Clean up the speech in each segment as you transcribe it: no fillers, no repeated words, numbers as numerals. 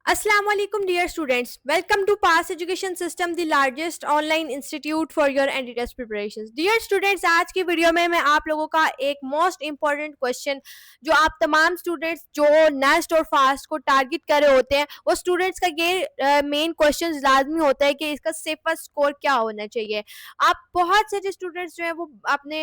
Assalamu alaikum dear students. Welcome to Pass Education System, the largest online institute for your anti-test preparations. Dear students, आज की video में मैं आप लोगों का एक मोस्ट इम्पॉर्टेंट क्वेश्चन जो आप तमाम स्टूडेंट्स जो नेस्ट और फास्ट को टारगेट कर रहे होते हैं वो स्टूडेंट्स का ये मेन क्वेश्चन लाजमी होता है कि इसका सेफेस्ट स्कोर क्या होना चाहिए। आप बहुत सारे स्टूडेंट्स जो हैं वो अपने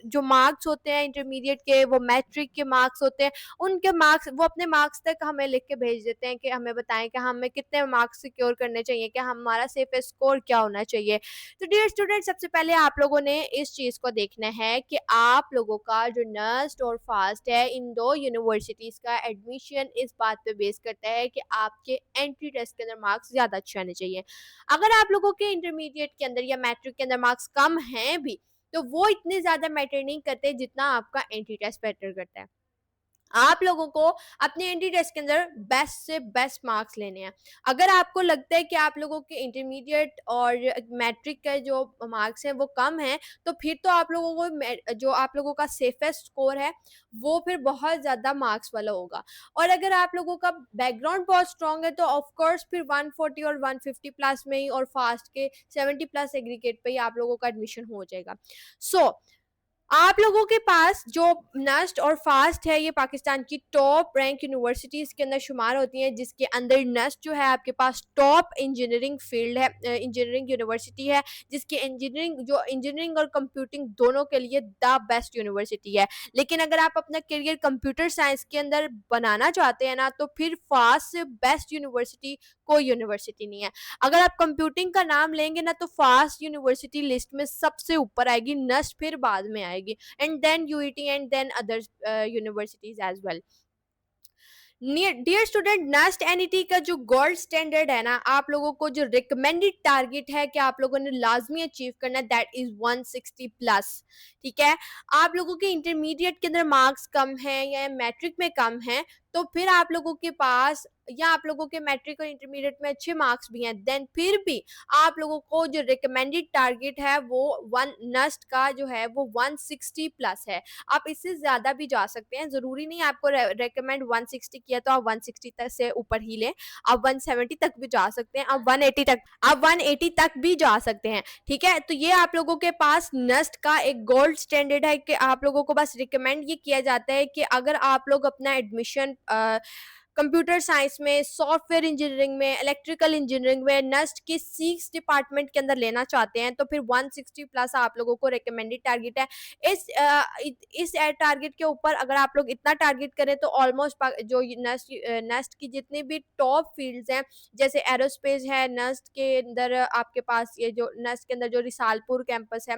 जो मार्क्स होते हैं इंटरमीडिएट के, वो मैट्रिक के मार्क्स होते हैं, उनके मार्क्स वो अपने मार्क्स तक हमें लिख के भेज देते हैं कि हमें बताएं कि हमें कितने मार्क्स सिक्योर करने चाहिए, कि हमारा सेफ स्कोर क्या होना चाहिए। तो डियर स्टूडेंट, सबसे पहले आप लोगों ने इस चीज़ को देखना है कि आप लोगों का जो नस्ट और फास्ट है इन दो यूनिवर्सिटीज़ का एडमिशन इस बात पे बेस करता है कि आपके एंट्री टेस्ट के अंदर मार्क्स ज़्यादा अच्छे आने चाहिए। अगर आप लोगों के इंटरमीडिएट के अंदर या मैट्रिक के अंदर मार्क्स कम हैं भी, तो वो इतने ज़्यादा मैटर नहीं करते जितना आपका एंट्री टेस्ट मैटर करता है। आप लोगों को अपने एंट्री टेस्ट के अंदर बेस्ट से बेस्ट मार्क्स लेने हैं। अगर आपको लगता है कि आप लोगों के इंटरमीडिएट और मैट्रिक के जो मार्क्स हैं वो कम हैं, तो फिर तो आप लोगों को जो आप लोगों का सेफेस्ट स्कोर है वो फिर बहुत ज़्यादा मार्क्स वाला होगा। और अगर आप लोगों का बैकग्राउंड बहुत स्ट्रॉन्ग है तो ऑफ कोर्स फिर 140 और 150 प्लस में ही और फास्ट के 70 प्लस एग्रीगेट पे ही आप लोगों का एडमिशन हो जाएगा। सो आप लोगों के पास जो नस्ट और फास्ट है ये पाकिस्तान की टॉप रैंक यूनिवर्सिटीज़ के अंदर शुमार होती हैं, जिसके अंदर नस्ट जो है आपके पास टॉप इंजीनियरिंग फील्ड है, इंजीनियरिंग यूनिवर्सिटी है, जिसकी इंजीनियरिंग और कंप्यूटिंग दोनों के लिए द बेस्ट यूनिवर्सिटी है। लेकिन अगर आप अपना करियर कंप्यूटर साइंस के अंदर बनाना चाहते हैं ना, तो फिर फास्ट से बेस्ट यूनिवर्सिटी कोई यूनिवर्सिटी नहीं है। अगर आप कंप्यूटिंग का नाम लेंगे ना, तो फास्ट यूनिवर्सिटी लिस्ट में सबसे ऊपर आएगी, नस्ट फिर बाद में आएगी, and then UET and then other universities as well. Dear student, NUST NET का जो गोल्ड स्टैंडर्ड है ना, आप लोगों को जो रिकमेंडेड टारगेट है कि आप लोगों ने लाजमी अचीव करना है, दैट इज 160 प्लस। ठीक है, आप लोगों के इंटरमीडिएट के अंदर मार्क्स कम हैं या मैट्रिक में कम हैं, तो फिर आप लोगों के पास या आप लोगों के मैट्रिक और इंटरमीडिएट में अच्छे मार्क्स भी हैं, देन फिर भी आप लोगों को जो रिकमेंडेड टारगेट है वो वन नस्ट का जो है वो 160 प्लस है। आप इससे ज़्यादा भी जा सकते हैं, ज़रूरी नहीं आपको रेकमेंड 160 किया तो आप 160 तक से ऊपर ही लें, आप 170 तक भी जा सकते हैं, आप 180 तक भी जा सकते हैं। ठीक है, तो ये आप लोगों के पास नस्ट का एक गोल्ड स्टैंडर्ड है कि आप लोगों को बस रिकमेंड ये किया जाता है कि अगर आप लोग अपना एडमिशन कंप्यूटर साइंस में, सॉफ्टवेयर इंजीनियरिंग में, इलेक्ट्रिकल इंजीनियरिंग में, नस्ट के 6 डिपार्टमेंट के अंदर लेना चाहते हैं, तो फिर 160 प्लस आप लोगों को रिकमेंडेड टारगेट है। इस टारगेट के ऊपर अगर आप लोग इतना टारगेट करें तो ऑलमोस्ट जो नस्ट की जितनी भी टॉप फील्ड्स हैं, जैसे एरोस्पेस है, नस्ट के अंदर आपके पास ये जो नस्ट के अंदर जो रिसालपुर कैंपस है,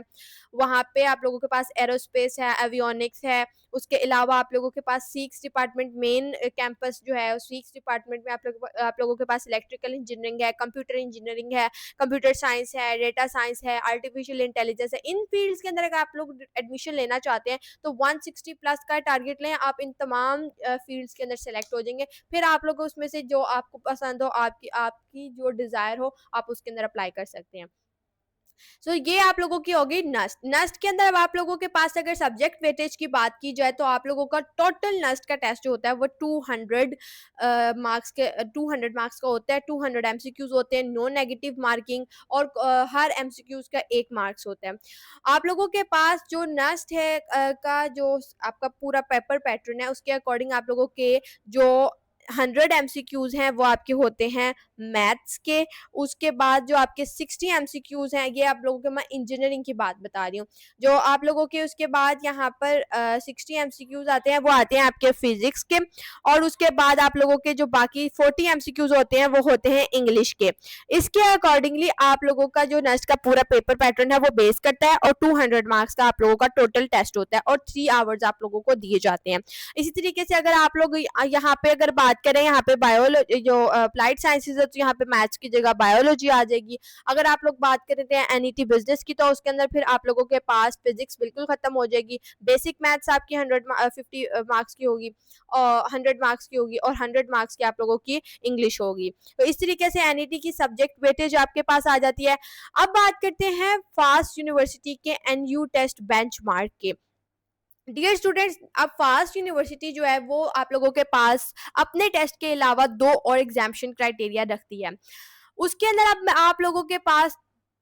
वहाँ पे आप लोगों के पास एरोस्पेस है, एवियोनिक्स है। उसके अलावा आप लोगों के पास सीक्स डिपार्टमेंट मेन कैंपस जो है, उस सीक्स डिपार्टमेंट में आप लोगों के पास इलेक्ट्रिकल इंजीनियरिंग है, कंप्यूटर इंजीनियरिंग है, कंप्यूटर साइंस है, डेटा साइंस है, आर्टिफिशियल इंटेलिजेंस है। इन फील्ड्स के अंदर अगर आप लोग एडमिशन लेना चाहते हैं तो 160 प्लस का टारगेट लें, आप इन तमाम फील्ड्स के अंदर सेलेक्ट हो जाएंगे। फिर आप लोग उसमें से जो आपको पसंद हो, आपकी आपकी जो डिज़ायर हो, आप उसके अंदर अप्लाई कर सकते हैं। सो ये आप लोगों की होगी नस्ट। नस्ट के अंदर अब आप लोगों के पास अगर सब्जेक्ट वेटेज की बात की जाए तो आप लोगों का टोटल नस्ट का टेस्ट जो होता है वो 200 मार्क्स का होता है। 200 एमसीक्यूज होते हैं, नो नेगेटिव मार्किंग, और हर एमसीक्यूज का 1 मार्क्स होता है। आप लोगों के पास जो नस्ट है का जो आपका पूरा पेपर पैटर्न है, उसके अकॉर्डिंग आप लोगों के जो 100 एमसीक्यूज हैं वो आपके होते हैं मैथ्स के। उसके बाद जो आपके 60 एमसीक्यूज हैं, ये आप लोगों के मैं इंजीनियरिंग की बात बता रही हूँ। जो आप लोगों के उसके बाद यहाँ पर 60 एमसीक्यूज आते हैं, वो आते हैं आपके फिजिक्स के। और उसके बाद आप लोगों के जो बाकी 40 एमसीक्यूज होते हैं वो होते हैं इंग्लिश के। इसके अकॉर्डिंगली आप लोगों का जो नेक्स्ट का पूरा पेपर पैटर्न है वो बेस करता है, और 200 मार्क्स का आप लोगों का टोटल टेस्ट होता है, और 3 आवर्स आप लोगों को दिए जाते हैं। इसी तरीके से अगर आप लोग यहाँ पे अगर बात करें, यहाँ पे बायोलॉजी जो अप्लाइड साइंसेज है, तो यहाँ पे मैथ्स की जगह बायोलॉजी आ जाएगी। अगर आप लोग बात करते हैं एनईटी बिजनेस की, तो उसके अंदर फिर आप लोगों के पास फिजिक्स बिल्कुल खत्म हो जाएगी। बेसिक मैथ्स आपकी 50 मार्क्स की होगी, और 100 मार्क्स की होगी, और 100 मार्क्स की आप लोगों की इंग्लिश होगी। तो इस तरीके से एनईटी की सब्जेक्ट वेटेज आपके पास आ जाती है। अब बात करते हैं फास्ट यूनिवर्सिटी के एनयू टेस्ट बेंचमार्क के। डियर स्टूडेंट्स, अब फास्ट यूनिवर्सिटी जो है वो आप लोगों के पास अपने टेस्ट के अलावा दो और एग्जामिनेशन क्राइटेरिया रखती है। उसके अंदर अब आप लोगों के पास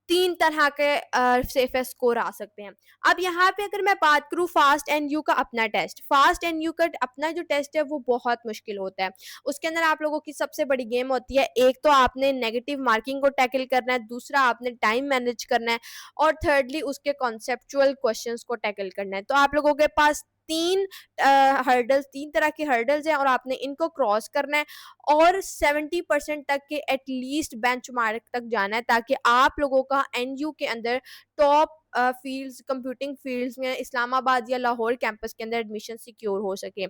तीन तरह के सेफेस्ट स्कोर आ सकते हैं। अब यहाँ पे अगर मैं बात करूँ फास्ट एन यू का अपना टेस्ट, फास्ट एन यू का अपना जो टेस्ट है वो बहुत मुश्किल होता है। उसके अंदर आप लोगों की सबसे बड़ी गेम होती है, एक तो आपने नेगेटिव मार्किंग को टैकल करना है, दूसरा आपने टाइम मैनेज करना है, और थर्डली उसके कॉन्सेप्चुअल क्वेश्चंस को टैकल करना है। तो आप लोगों के पास तीन हर्डल्स, तीन तरह के हर्डल्स हैं और आपने इनको क्रॉस करना है और 70% तक के एटलीस्ट बेंचमार्क तक जाना है, ताकि आप लोगों का एनयू के अंदर टॉप फील्ड्स, कंप्यूटिंग फील्ड्स में इस्लामाबाद या लाहौर कैंपस के अंदर एडमिशन सिक्योर हो सके।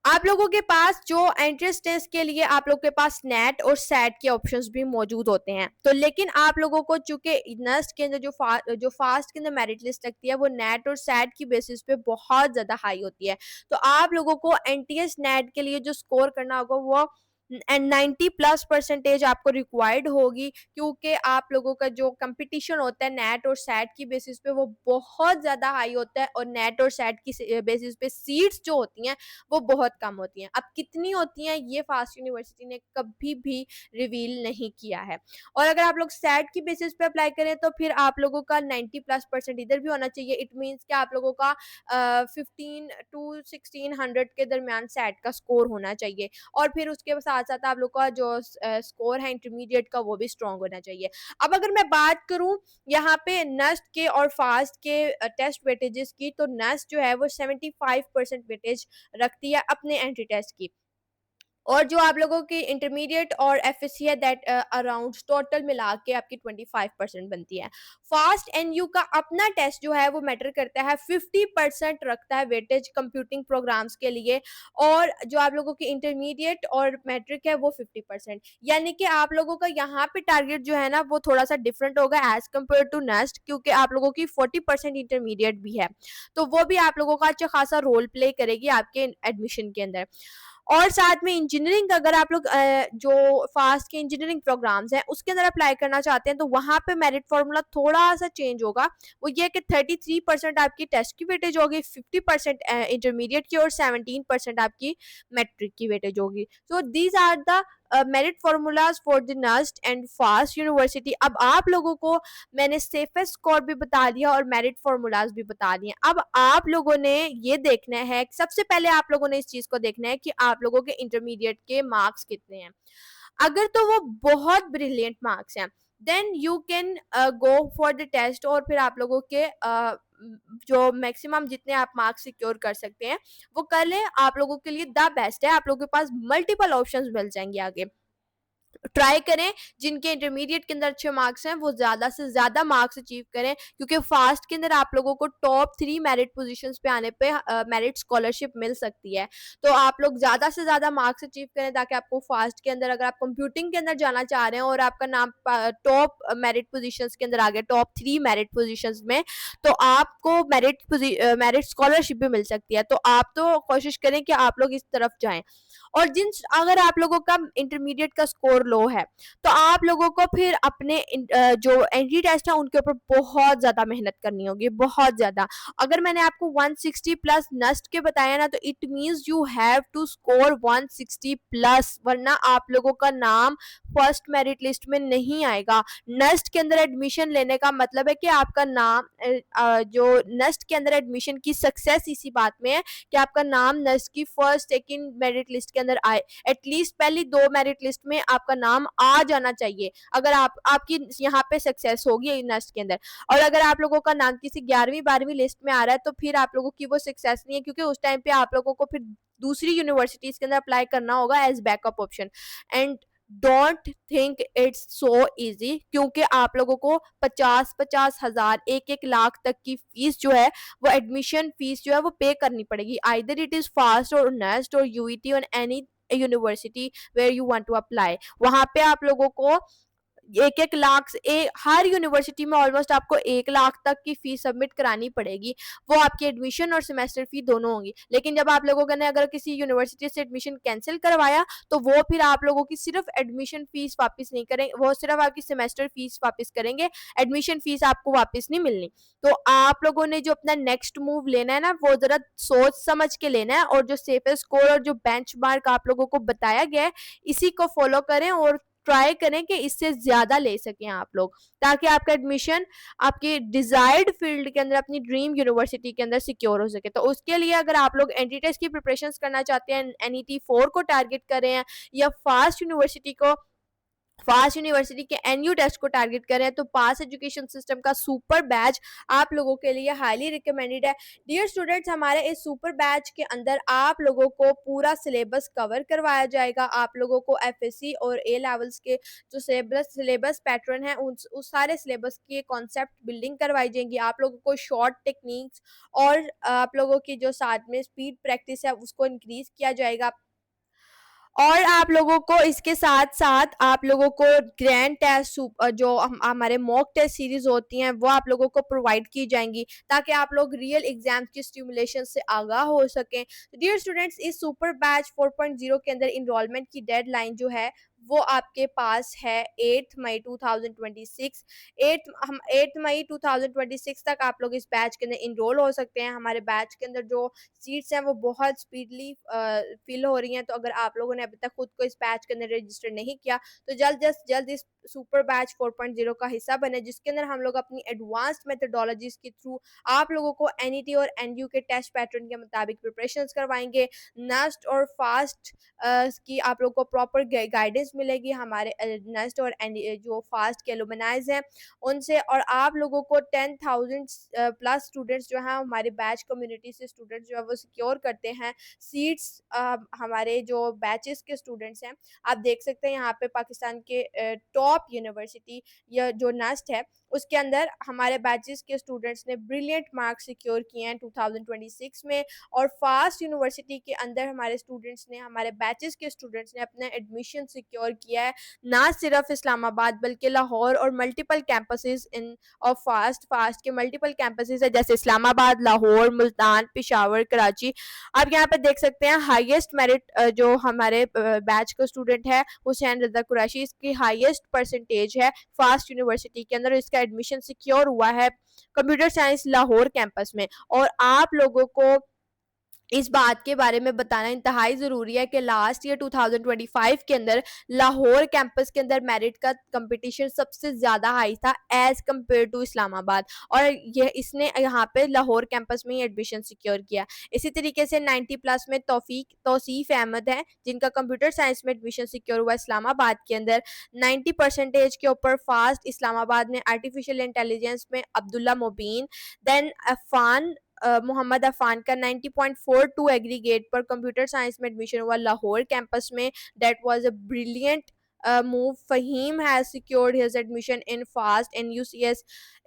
आप लोगों के पास जो एंट्रेंस टेस्ट के लिए आप लोगों के पास नेट और सेट के ऑप्शंस भी मौजूद होते हैं। तो लेकिन आप लोगों को चूंकि नस्ट के अंदर जो फास्ट के अंदर मेरिट लिस्ट लगती है वो नेट और सेट की बेसिस पे बहुत ज़्यादा हाई होती है। तो आप लोगों को एनटीएस नेट के लिए जो स्कोर करना होगा वो एंड 90+ परसेंटेज आपको रिक्वायर्ड होगी, क्योंकि आप लोगों का जो कंपटीशन होता है नेट और सेट की बेसिस पे वो बहुत ज़्यादा हाई होता है, और नेट और सेट की बेसिस पे सीट्स जो होती हैं वो बहुत कम होती हैं। अब कितनी होती हैं ये फास्ट यूनिवर्सिटी ने कभी भी रिवील नहीं किया है। और अगर आप लोग सेट की बेसिस पे अप्लाई करें तो फिर आप लोगों का 90+% इधर भी होना चाहिए। इट मीन्स कि आप लोगों का 15 to 1600 के दरमियान सेट का स्कोर होना चाहिए, और फिर उसके साथ साथ आप लोग का जो स्कोर है इंटरमीडिएट का वो भी स्ट्रॉन्ग होना चाहिए। अब अगर मैं बात करूं यहाँ पे नस्ट के और फास्ट के टेस्ट वेटेजेस की, तो नस्ट जो है वो 75% वेटेज रखती है अपने एंट्री टेस्ट की, और जो आप लोगों की इंटरमीडिएट और एफएससी है दैट अराउंड टोटल मिला के आपकी 25% बनती है। फास्ट एनयू का अपना टेस्ट जो है वो मैटर करता है, 50% रखता है वेटेज कंप्यूटिंग प्रोग्राम्स के लिए, और जो आप लोगों की इंटरमीडिएट और मैट्रिक है वो 50%। यानी कि आप लोगों का यहाँ पे टारगेट जो है ना वो थोड़ा सा डिफरेंट होगा एज कम्पेयर टू नेक्स्ट, क्योंकि आप लोगों की 40% इंटरमीडिएट भी है, तो वो भी आप लोगों का अच्छा खासा रोल प्ले करेगी आपके एडमिशन के अंदर। और साथ में इंजीनियरिंग, अगर आप लोग जो फास्ट के इंजीनियरिंग प्रोग्राम्स हैं उसके अंदर अप्लाई करना चाहते हैं तो वहाँ पे मेरिट फार्मूला थोड़ा सा चेंज होगा। वो ये कि 33% आपकी टेस्ट की वेटेज होगी, 50% इंटरमीडिएट की, और 17% आपकी मैट्रिक की वेटेज होगी। So these are the merit formulas for the NUST and FAST university. अब आप लोगों को मैंने सेफेस्ट स्कोर भी बता दिया और मेरिट फार्मूलाज भी बता दिए। अब आप लोगों ने ये देखना है, सबसे पहले आप लोगों ने इस चीज को देखना है कि आप लोगों के इंटरमीडिएट के मार्क्स कितने हैं। अगर तो वो बहुत ब्रिलियंट मार्क्स हैं then you can go for the test, और फिर आप लोगों के जो मैक्सिमम जितने आप मार्क्स सिक्योर कर सकते हैं वो कर लें। आप लोगों के लिए द बेस्ट है, आप लोगों के पास मल्टीपल ऑप्शंस मिल जाएंगे आगे। ट्राई करें जिनके इंटरमीडिएट के अंदर अच्छे मार्क्स हैं वो ज़्यादा से ज़्यादा मार्क्स अचीव करें, क्योंकि फास्ट के अंदर आप लोगों को टॉप 3 मेरिट पोजीशंस पे आने पे मेरिट स्कॉलरशिप मिल सकती है। तो आप लोग ज़्यादा से ज़्यादा मार्क्स अचीव करें ताकि आपको फास्ट के अंदर, अगर आप कंप्यूटिंग के अंदर जाना चाह रहे हैं और आपका नाम टॉप मेरिट पोजीशंस के अंदर आ गया, टॉप 3 मेरिट पोजीशंस में, तो आपको मेरिट स्कॉलरशिप भी मिल सकती है। तो आप तो कोशिश करें कि आप लोग इस तरफ जाएं। और अगर आप लोगों का इंटरमीडिएट का स्कोर लो है तो आप लोगों को फिर अपने जो एंट्री टेस्ट है उनके ऊपर बहुत ज़्यादा मेहनत करनी होगी, बहुत ज़्यादा। अगर मैंने आपको 160 प्लस नस्ट के बताया ना, तो it means you have to score 160 plus, वरना आप लोगों का नाम फर्स्ट मेरिट लिस्ट में नहीं आएगा। नस्ट के अंदर एडमिशन लेने का मतलब है कि आपका नाम जो नस्ट के अंदर एडमिशन की सक्सेस इसी बात में है कि आपका नाम नस्ट की फर्स्ट सेकंड मेरिट लिस्ट के अंदर आए। एटलीस्ट पहली 2 मेरिट लिस्ट में आपका नाम आ जाना चाहिए अगर आपकी यहाँ पे सक्सेस होगी नस्ट के अंदर। और अगर आप लोगों का नाम किसी 11वीं 12वीं लिस्ट में आ रहा है तो फिर आप लोगों की वो सक्सेस नहीं है, क्योंकि उस टाइम पे आप लोगों को फिर दूसरी यूनिवर्सिटीज के अंदर अप्लाई करना होगा as backup option. And don't think it's so easy, क्योंकि आप लोगों को 50-50 हजार 1-1 लाख तक की फीस जो है वो एडमिशन फीस जो है वो पे करनी पड़ेगी। आइदर इट इज फास्ट और नेस्ट और यूईटी और any university where you want to apply. वहां पे आप लोगों को एक लाख से हर यूनिवर्सिटी में ऑलमोस्ट आपको 1 लाख तक की फीस सबमिट करानी पड़ेगी। वो आपकी एडमिशन और सेमेस्टर फी दोनों होंगी। लेकिन जब आप लोगों ने अगर किसी यूनिवर्सिटी से एडमिशन कैंसिल करवाया तो वो फिर आप लोगों की सिर्फ एडमिशन फीस वापस नहीं करेंगे, वो सिर्फ आपकी सेमेस्टर फीस वापस करेंगे, एडमिशन फीस आपको वापस नहीं मिलनी। तो आप लोगों ने जो अपना नेक्स्ट मूव लेना है ना, वो जरा सोच समझ के लेना है, और जो सेफेस्ट स्कोर और जो बेंचमार्क आप लोगों को बताया गया है इसी को फॉलो करें और ट्राई करें कि इससे ज़्यादा ले सकें आप लोग, ताकि आपका एडमिशन आपकी डिजायर्ड फील्ड के अंदर अपनी ड्रीम यूनिवर्सिटी के अंदर सिक्योर हो सके। तो उसके लिए अगर आप लोग एंट्री टेस्ट की प्रिपरेशंस करना चाहते हैं, NET 4 को टारगेट कर रहे हैं या फास्ट यूनिवर्सिटी के NU टेस्ट को टारगेट करें, तो पास एजुकेशन सिस्टम का सुपर बैच आप लोगों के लिए हाईली रिकमेंडेड है। डियर स्टूडेंट्स, हमारे इस सुपर बैच के अंदर आप लोगों को पूरा सिलेबस कवर करवाया जाएगा। आप लोगों को FSC और A लेवल्स के जो सिलेबस पैटर्न है उस सारे सिलेबस की कॉन्सेप्ट बिल्डिंग करवाई जाएंगी। आप लोगों को शॉर्ट टेक्निक्स और आप लोगों की जो साथ में स्पीड प्रैक्टिस है उसको इंक्रीज किया जाएगा। और आप लोगों को इसके साथ साथ आप लोगों को ग्रैंड टेस्ट जो हमारे मॉक टेस्ट सीरीज होती हैं वो आप लोगों को प्रोवाइड की जाएंगी, ताकि आप लोग रियल एग्जाम की स्टिमुलेशन से आगाह हो सकें। डियर स्टूडेंट्स, इस सुपर बैच 4.0 के अंदर इनरोलमेंट की डेडलाइन जो है वो आपके पास है 8 मई 2026। 8 मई 2026 तक आप लोग इस बैच के अंदर इनरोल हो सकते हैं। हमारे बैच के अंदर जो सीट्स हैं वो बहुत स्पीडली फिल हो रही हैं। तो अगर आप लोगों ने अभी तक खुद को इस बैच के अंदर रजिस्टर नहीं किया तो जल्द इस सुपर बैच 4.0 का हिस्सा बने, जिसके अंदर हम लोग अपनी एडवांस्ड मेथडोलॉजीज के थ्रू आप लोगों को NET और NU के टेस्ट पैटर्न के मुताबिक प्रिपरेशन करवाएंगे। नेस्ट और फास्ट की आप लोग को प्रॉपर गाइडेंस मिलेगी हमारे नेस्ट और जो फास्ट के एलुमनाइज हैं उनसे। और आप लोगों को 10,000 प्लस स्टूडेंट्स जो हैं हमारे बैच कम्युनिटी से स्टूडेंट्स जो है वो सिक्योर करते हैं सीट्स। हमारे जो बैचेस के स्टूडेंट्स हैं, आप देख सकते हैं यहाँ पे पाकिस्तान के टॉप यूनिवर्सिटी या जो नेस्ट है उसके अंदर हमारे बैचेस के स्टूडेंट्स ने ब्रिलियंट मार्क्स सिक्योर किए हैं 2026 में। और फास्ट यूनिवर्सिटी के अंदर हमारे स्टूडेंट्स ने, हमारे बैचेस के स्टूडेंट्स ने अपना एडमिशन सिक्योर किया है, ना सिर्फ इस्लामाबाद बल्कि लाहौर और मल्टीपल कैंपसेस इन और फास्ट के मल्टीपल कैंपसेस है, जैसे इस्लामाबाद, लाहौर, मुल्तान, पेशावर, कराची। आप यहाँ पे देख सकते हैं हाईएस्ट मेरिट जो हमारे बैच का स्टूडेंट है हुसैन रजा कुरैशी, इसकी हाईएस्ट परसेंटेज है फास्ट यूनिवर्सिटी के अंदर। इसका एडमिशन सिक्योर हुआ है कंप्यूटर साइंस लाहौर कैंपस में। और आप लोगों को इस बात के बारे में बताना इंतहाई ज़रूरी है कि लास्ट ईयर 2025 के अंदर लाहौर कैंपस के अंदर मेरिट का कंपटीशन सबसे ज़्यादा हाई था एज़ कम्पेयर टू इस्लामाबाद, और ये इसने यहाँ पे लाहौर कैंपस में ही एडमिशन सिक्योर किया। इसी तरीके से 90 प्लस में तौसीफ अहमद है जिनका कंप्यूटर साइंस में एडमिशन सिक्योर हुआ इस्लामाबाद के अंदर। 90% के ऊपर फास्ट इस्लामाबाद में आर्टिफिशियल इंटेलिजेंस में अब्दुल्ला मुबीन। देन मोहम्मद अफान का 90.42 एग्रीगेट पर कंप्यूटर साइंस में एडमिशन हुआ लाहौर कैंपस में। That was a brilliant move. Fahim has secured his admission in FAST and UCS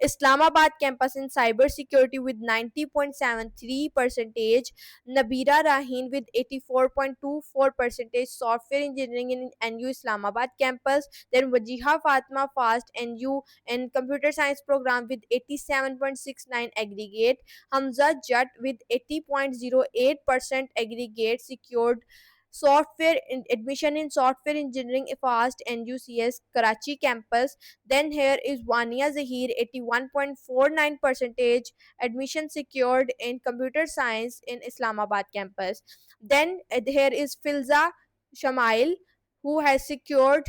Islamabad campus in cyber security with 90.73 percentage. Nabira Rahin with 84.24 percentage software engineering in NU Islamabad campus. Then Wajiha Fatma FAST NU and computer science program with 87.69 aggregate. Hamza Jat with 80.08% aggregate secured admission in software engineering fast NUCS Karachi campus. Then here is Wania Zahir, 81.49 percentage admission secured in computer science in Islamabad campus. Then here is Filza Shamail, who has secured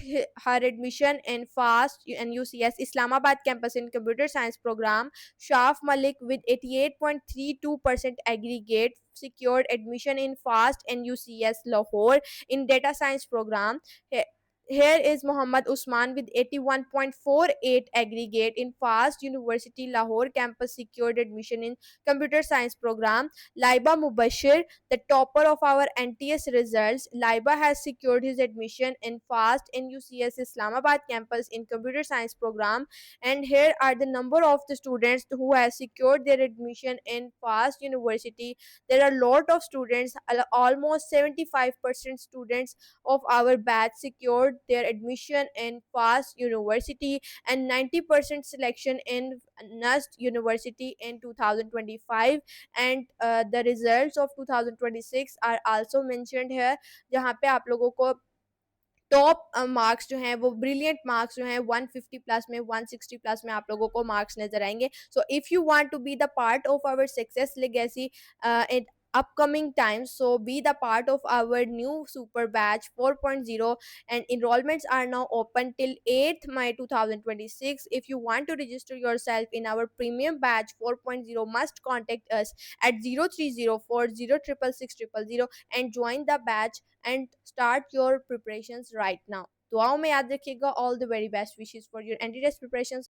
her admission in FAST NUCS Islamabad campus in computer science program. Shaf Malik with 88.32% aggregate secured admission in FAST NUCS Lahore in data science program. Here is Muhammad Usman with 81.48 aggregate in FAST University Lahore campus secured admission in computer science program. Laiba Mubashir, the topper of our NTS results, Laiba has secured his admission in FAST NUCS Islamabad campus in computer science program. And here are the number of the students who has secured their admission in FAST University. There are a lot of students, almost 75% students of our batch secured secured their admission in FAST University and 90% selection in NUST University in 2025, and the results of 2026 are also mentioned here, जहाँ पे आप लोगों को top marks जो हैं वो brilliant marks जो हैं 150 प्लस में 160 प्लस में आप लोगों को मार्क्स नजर आएंगे. So if you want to be the part of our success legacy in upcoming times, so be the part of our new super batch 4.0, and enrollments are now open till 8th May 2026. If you want to register yourself in our premium batch 4.0, must contact us at 0304 and join the batch and start your preparations right now. दुआओं में याद रखिएगा. All the very best wishes for your entry test preparation.